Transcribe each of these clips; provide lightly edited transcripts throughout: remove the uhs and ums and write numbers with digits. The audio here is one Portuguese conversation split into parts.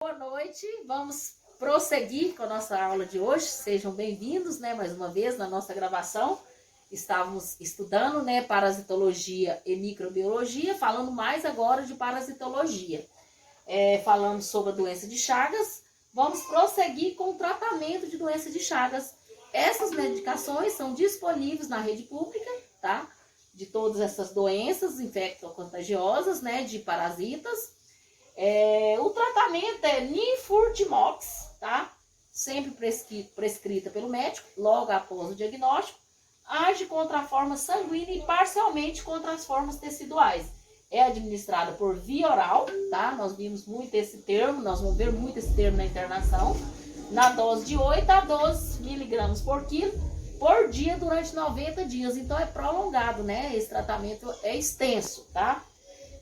Boa noite, vamos prosseguir com a nossa aula de hoje. Sejam bem-vindos, mais uma vez na nossa gravação. Estávamos estudando, parasitologia e microbiologia, falando mais agora de parasitologia. Falando sobre a doença de Chagas, vamos prosseguir com o tratamento de doença de Chagas. Essas medicações são disponíveis na rede pública, tá? De todas essas doenças infecto-contagiosas, de parasitas. O tratamento é Nifurtimox, tá? Sempre prescrita pelo médico, logo após o diagnóstico. Age contra a forma sanguínea e parcialmente contra as formas teciduais. É administrada por via oral, tá? Nós vimos muito esse termo, nós vamos ver muito esse termo na internação. Na dose de 8 a 12 miligramas por quilo, por dia durante 90 dias. Então é prolongado, Esse tratamento é extenso, tá?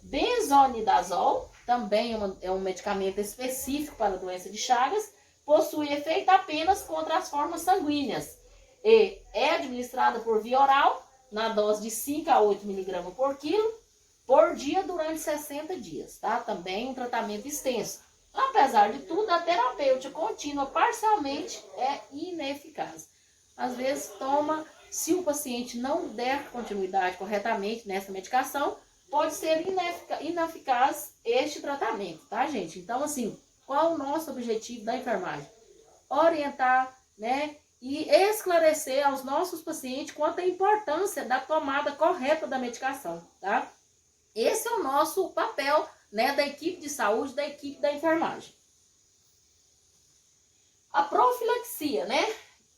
Benzonidazol também é um medicamento específico para a doença de Chagas, possui efeito apenas contra as formas sanguíneas e é administrada por via oral, na dose de 5 a 8 miligramas por quilo, por dia durante 60 dias, tá? Também um tratamento extenso. Apesar de tudo, a terapêutica contínua parcialmente é ineficaz. Às vezes se o paciente não der continuidade corretamente nessa medicação, pode ser ineficaz este tratamento, tá, gente? Então, assim, qual o nosso objetivo da enfermagem? Orientar, e esclarecer aos nossos pacientes quanto a importância da tomada correta da medicação, tá? Esse é o nosso papel, da equipe de saúde, da equipe da enfermagem. A profilaxia,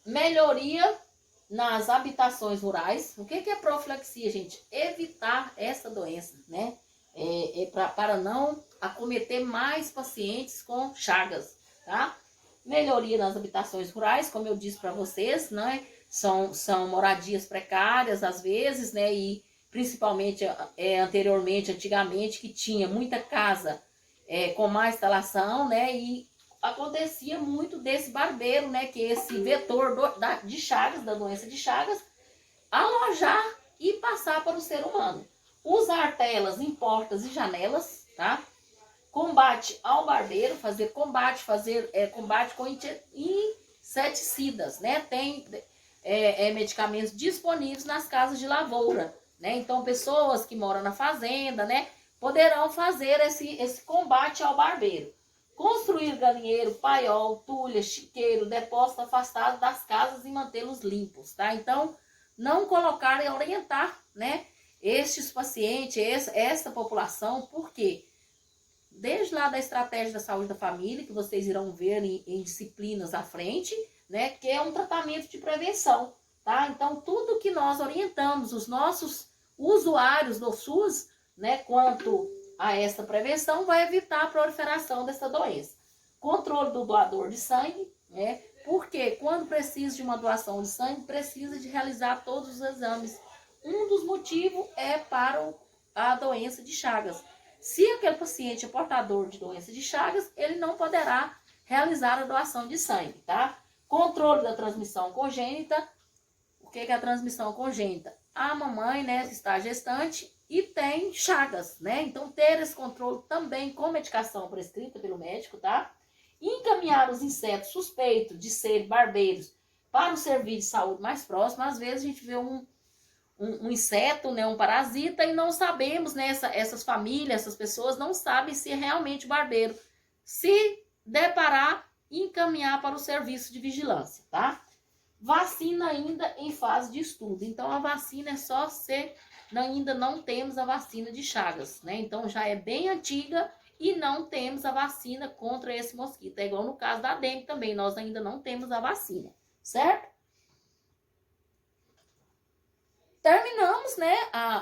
melhoria nas habitações rurais. O que é profilaxia, gente? Evitar essa doença, para não acometer mais pacientes com Chagas, tá? Melhoria nas habitações rurais, como eu disse para vocês, são moradias precárias às vezes, e principalmente antigamente, que tinha muita casa com má instalação, e acontecia muito desse barbeiro, que é esse vetor de Chagas, da doença de Chagas, alojar e passar para o ser humano. Usar telas em portas e janelas, tá? Combate ao barbeiro, fazer combate com inseticidas, Tem medicamentos disponíveis nas casas de lavoura, Então, pessoas que moram na fazenda, poderão fazer esse combate ao barbeiro. Construir galinheiro, paiol, tulha, chiqueiro, depósito afastado das casas e mantê-los limpos, tá? Então, não colocar e orientar, estes pacientes, essa população, por quê? Desde lá da estratégia da saúde da família, que vocês irão ver em disciplinas à frente, que é um tratamento de prevenção, tá? Então, tudo que nós orientamos os nossos usuários do SUS, quanto a essa prevenção, vai evitar a proliferação dessa doença. Controle do doador de sangue, porque quando precisa de uma doação de sangue, precisa de realizar todos os exames. Um dos motivos é para a doença de Chagas. Se aquele paciente é portador de doença de Chagas, ele não poderá realizar a doação de sangue, tá? Controle da transmissão congênita. O que é a transmissão congênita? A mamãe, está gestante e tem Chagas, Então, ter esse controle também com medicação prescrita pelo médico, tá? Encaminhar os insetos suspeitos de serem barbeiros para o serviço de saúde mais próximo. Às vezes, a gente vê um inseto, um parasita, e não sabemos, essas famílias, essas pessoas não sabem se é realmente barbeiro. Se deparar, encaminhar para o serviço de vigilância, tá? Vacina ainda em fase de estudo. Então, a vacina é só ainda não temos a vacina de Chagas, Então, já é bem antiga e não temos a vacina contra esse mosquito. É igual no caso da dengue também, nós ainda não temos a vacina, certo? Terminamos,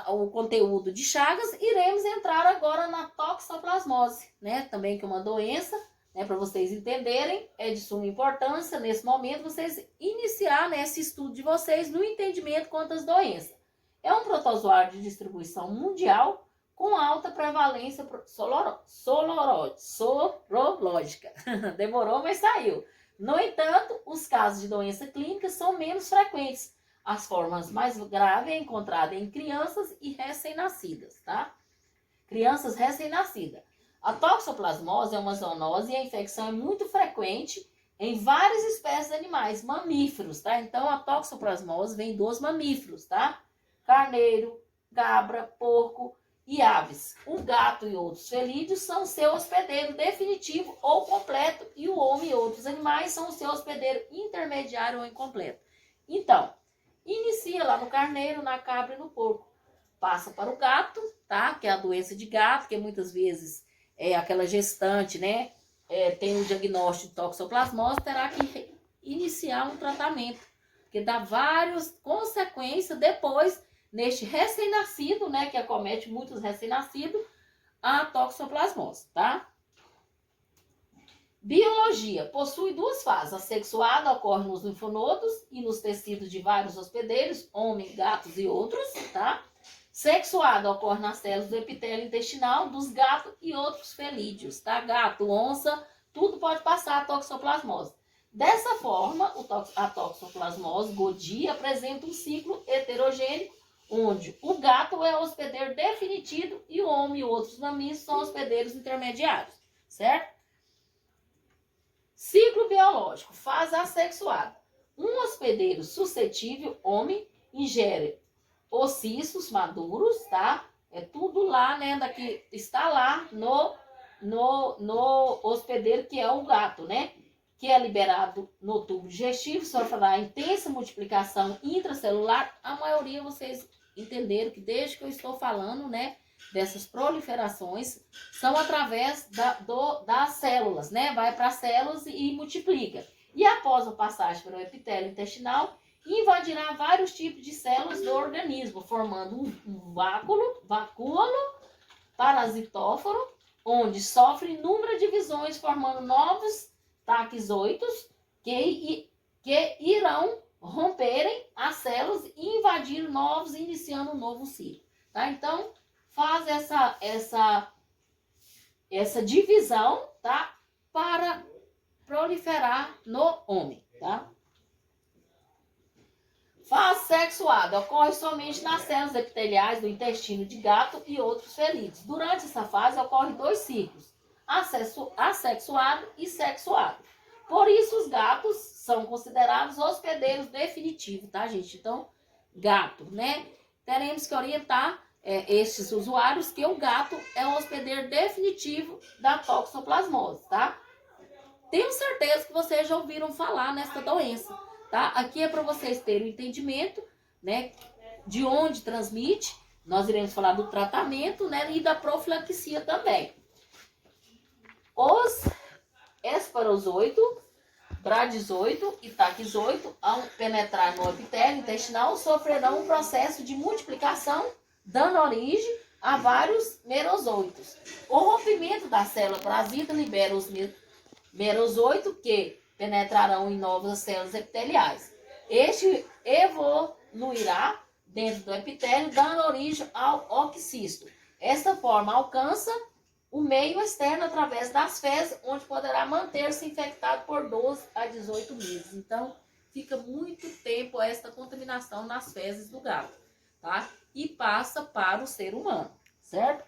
o conteúdo de Chagas, iremos entrar agora na toxoplasmose, também que é uma doença, para vocês entenderem, é de suma importância, nesse momento, vocês iniciar esse estudo de vocês no entendimento quanto às doenças. É um protozoário de distribuição mundial com alta prevalência sorológica. Demorou, mas saiu. No entanto, os casos de doença clínica são menos frequentes. As formas mais graves é encontrada em crianças e recém-nascidas, tá? Crianças recém-nascidas. A toxoplasmose é uma zoonose e a infecção é muito frequente em várias espécies de animais, mamíferos, tá? Então, a toxoplasmose vem dos mamíferos, tá? Carneiro, cabra, porco e aves. O gato e outros felídeos são seu hospedeiro definitivo ou completo e o homem e outros animais são o seu hospedeiro intermediário ou incompleto. Então, inicia lá no carneiro, na cabra e no porco. Passa para o gato, tá? Que é a doença de gato, que muitas vezes é aquela gestante, né? Tem um diagnóstico de toxoplasmose, terá que iniciar um tratamento, porque dá várias consequências depois, neste recém-nascido, né? Que acomete muitos recém-nascidos, a toxoplasmose, tá? Biologia. Possui duas fases. A sexuada ocorre nos linfonodos e nos tecidos de vários hospedeiros, homens, gatos e outros, tá? Sexuada ocorre nas células do epitélio intestinal dos gatos e outros felídeos, tá? Gato, onça, tudo pode passar a toxoplasmose. Dessa forma, a toxoplasmose Godia apresenta um ciclo heterogêneo, onde o gato é o hospedeiro definitivo e o homem e outros mamíferos são hospedeiros intermediários, certo? Ciclo biológico, fase assexuada. Um hospedeiro suscetível, homem, ingere os cistos maduros, tá? É tudo lá, né? Daqui está lá no hospedeiro, que é o gato, né? Que é liberado no tubo digestivo, sofre da intensa multiplicação intracelular. A maioria vocês entenderam que desde que eu estou falando, né? Dessas proliferações são através das células, né? Vai para as células e multiplica. E após a passagem pelo epitélio intestinal, invadirá vários tipos de células do organismo, formando um vacúolo parasitóforo, onde sofre inúmeras divisões, formando novos taquizoitos que irão romperem as células e invadir novos, iniciando um novo ciclo. Tá? Então, faz essa divisão, tá? Para proliferar no homem, tá? Fase sexuada ocorre somente nas células epiteliais do intestino de gato e outros felídeos. Durante essa fase ocorrem dois ciclos, assexuado e sexuado. Por isso os gatos são considerados hospedeiros definitivos, tá, gente? Então, gato, né? Teremos que orientar estes usuários que o gato é o hospedeiro definitivo da toxoplasmose, tá? Tenho certeza que vocês já ouviram falar nessa doença, tá? Aqui é para vocês terem um entendimento, né? De onde transmite. Nós iremos falar do tratamento, né? E da profilaxia também. Os esparozoitos, bradizoitos e taquizoitos, ao penetrar no epitélio intestinal, sofrerão um processo de multiplicação, dando origem a vários merozoitos. O rompimento da célula parasita libera os merozoitos que penetrarão em novas células epiteliais. Este evoluirá dentro do epitélio, dando origem ao oxícisto. Esta forma alcança o meio externo através das fezes, onde poderá manter-se infectado por 12 a 18 meses. Então, fica muito tempo esta contaminação nas fezes do gato, tá? E passa para o ser humano, certo?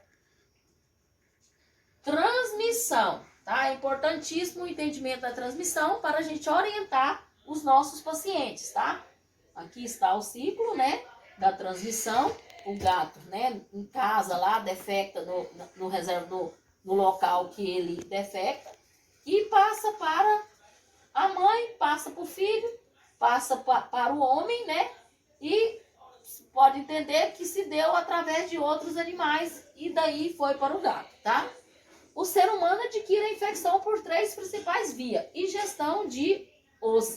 Transmissão, tá? É importantíssimo o entendimento da transmissão para a gente orientar os nossos pacientes, tá? Aqui está o ciclo, né, da transmissão. O gato, né, em casa lá, defecta no local que ele defecta e passa para a mãe, passa para o filho, passa para o homem, né, e pode entender que se deu através de outros animais e daí foi para o gato, tá? O ser humano adquire a infecção por 3 principais vias: ingestão de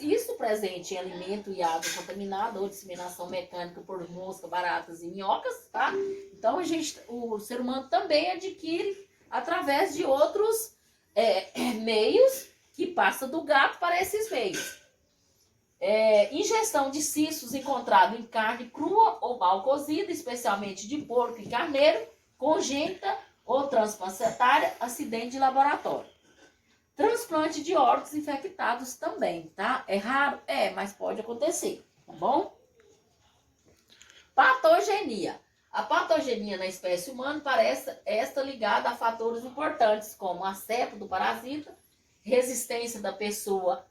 isso presente em alimento e água contaminada ou disseminação mecânica por moscas, baratas e minhocas, tá? Então o ser humano também adquire através de outros meios que passa do gato para esses meios. Ingestão de cistos encontrado em carne crua ou mal cozida, especialmente de porco e carneiro, congênita ou transplacentária, acidente de laboratório. Transplante de órgãos infectados também, tá? É raro? Mas pode acontecer, tá bom? Patogenia. A patogenia na espécie humana parece esta ligada a fatores importantes, como a cepa do parasita, resistência da pessoa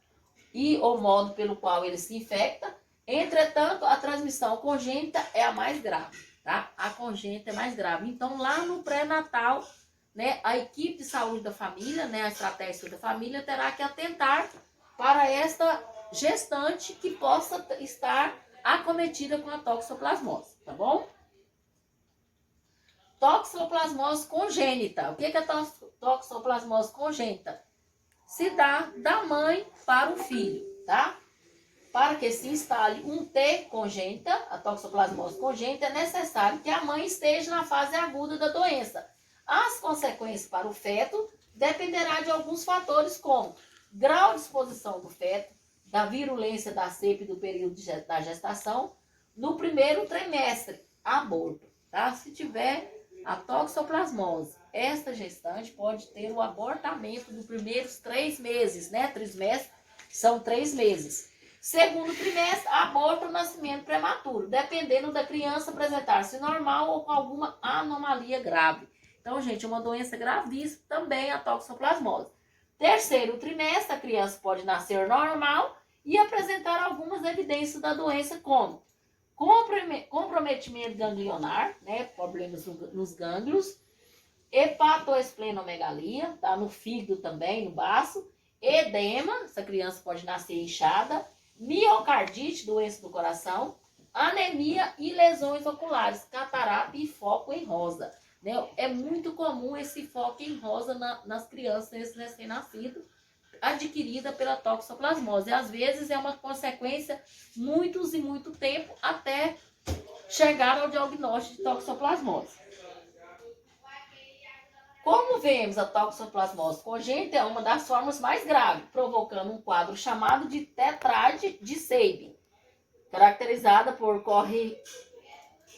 e o modo pelo qual ele se infecta. Entretanto, a transmissão congênita é a mais grave, tá? A congênita é mais grave. Então, lá no pré-natal, né, a equipe de saúde da família, né, a estratégia da família terá que atentar para esta gestante que possa estar acometida com a toxoplasmose, tá bom? Toxoplasmose congênita. O que é a toxoplasmose congênita? Se dá da mãe para o filho, tá? Para que se instale um T congênita, a toxoplasmose congênita, é necessário que a mãe esteja na fase aguda da doença. As consequências para o feto dependerá de alguns fatores como grau de exposição do feto, da virulência da cepa e do período da gestação, no primeiro trimestre, aborto, tá? Se tiver a toxoplasmose, esta gestante pode ter o abortamento nos primeiros 3 meses, né? Trimestre são 3 meses. Segundo trimestre, aborto ou nascimento prematuro, dependendo da criança apresentar-se normal ou com alguma anomalia grave. Então, gente, é uma doença gravíssima também a toxoplasmose. Terceiro trimestre, a criança pode nascer normal e apresentar algumas evidências da doença, como comprometimento ganglionar, né, problemas nos gânglios, hepatoesplenomegalia, tá, no fígado também, no baço, edema, essa criança pode nascer inchada, miocardite, doença do coração, anemia e lesões oculares, catarata e foco em rosa. Né? É muito comum esse foco em rosa nas crianças, nesses recém-nascidos, adquirida pela toxoplasmose. E às vezes é uma consequência muitos e muito tempo até chegar ao diagnóstico de toxoplasmose. Como vemos, a toxoplasmose congênita é uma das formas mais graves, provocando um quadro chamado de tetrade de Sabin, caracterizada por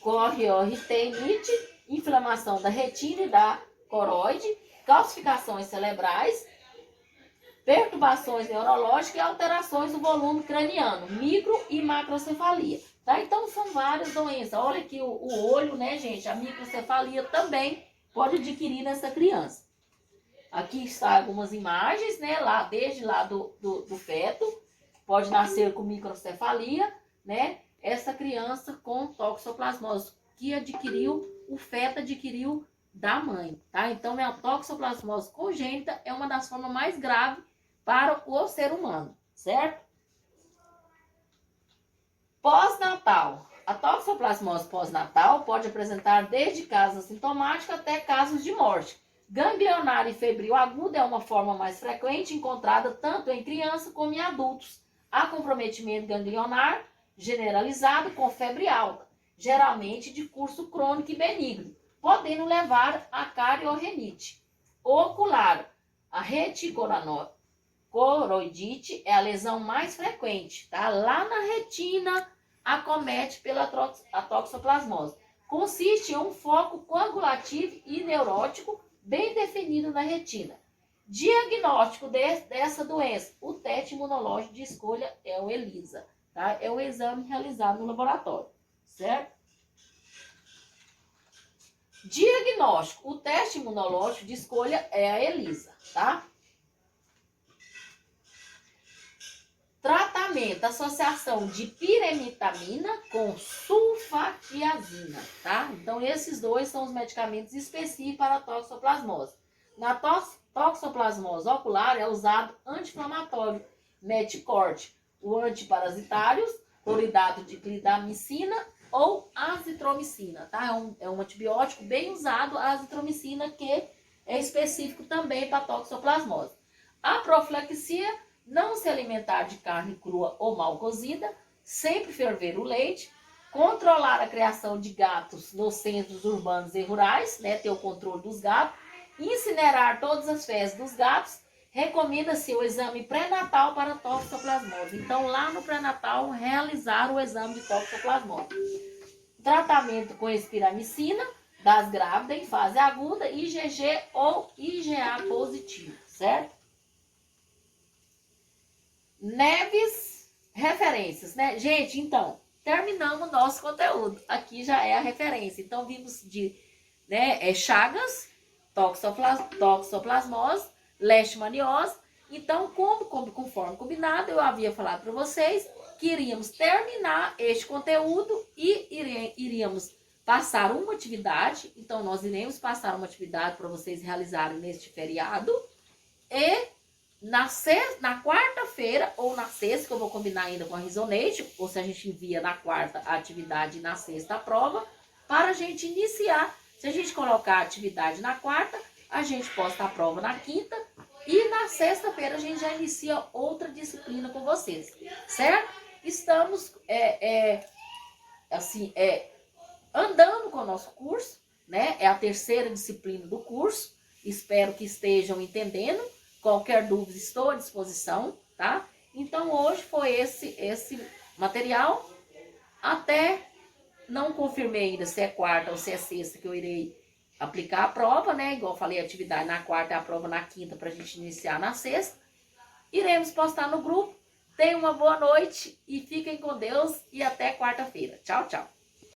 corioretinite, inflamação da retina e da coroide, calcificações cerebrais, perturbações neurológicas e alterações do volume craniano, micro e macrocefalia. Tá? Então, são várias doenças. Olha aqui o olho, né, gente? A microcefalia também pode adquirir nessa criança. Aqui está algumas imagens, né? Desde lá do feto. Pode nascer com microcefalia, né? Essa criança com toxoplasmose que o feto adquiriu da mãe, tá? Então, a toxoplasmose congênita é uma das formas mais graves para o ser humano, certo? Pós-natal. A toxoplasmose pós-natal pode apresentar desde casos assintomáticos até casos de morte. Ganglionar e febril aguda é uma forma mais frequente encontrada tanto em crianças como em adultos. Há comprometimento ganglionar generalizado com febre alta, geralmente de curso crônico e benigno, podendo levar a cariorrenite. Ocular. A reticoroidite é a lesão mais frequente, tá? Lá na retina acomete pela toxoplasmose. Consiste em um foco coagulativo e neurótico bem definido na retina. Diagnóstico dessa doença, o teste imunológico de escolha é o ELISA, tá? É o exame realizado no laboratório, certo? Diagnóstico, o teste imunológico de escolha é a ELISA, tá? Tratamento, associação de pirimitamina com sulfatiazina, tá? Então, esses dois são os medicamentos específicos para a toxoplasmose. Na toxoplasmose ocular é usado anti-inflamatório, meticorte, o antiparasitários, cloridato de clindamicina ou azitromicina, tá? É um antibiótico bem usado, a azitromicina, que é específico também para a toxoplasmose. A profilaxia, não se alimentar de carne crua ou mal cozida, sempre ferver o leite, controlar a criação de gatos nos centros urbanos e rurais, né, ter o controle dos gatos, incinerar todas as fezes dos gatos, recomenda-se o exame pré-natal para toxoplasmose. Então, lá no pré-natal, realizar o exame de toxoplasmose. Tratamento com espiramicina das grávidas em fase aguda, IgG ou IgA positivo, certo? Neves, referências, né? Gente, então, terminamos o nosso conteúdo. Aqui já é a referência. Então, vimos de chagas, toxoplasmose, leishmaniose. Então, conforme combinado, eu havia falado para vocês que iríamos terminar este conteúdo e iríamos passar uma atividade. Então, nós iremos passar uma atividade para vocês realizarem neste feriado. E na quarta-feira ou na sexta, que eu vou combinar ainda com a Resonate, ou se a gente envia na quarta a atividade e na sexta a prova, para a gente iniciar. Se a gente colocar a atividade na quarta, a gente posta a prova na quinta e na sexta-feira a gente já inicia outra disciplina com vocês, certo? Estamos andando com o nosso curso, né? É a terceira disciplina do curso. Espero que estejam entendendo. Qualquer dúvida, estou à disposição, tá? Então, hoje foi esse material. Até não confirmei ainda se é quarta ou se é sexta que eu irei aplicar a prova, né? Igual eu falei, a atividade na quarta e a prova na quinta para a gente iniciar na sexta. Iremos postar no grupo. Tenham uma boa noite e fiquem com Deus e até quarta-feira. Tchau, tchau.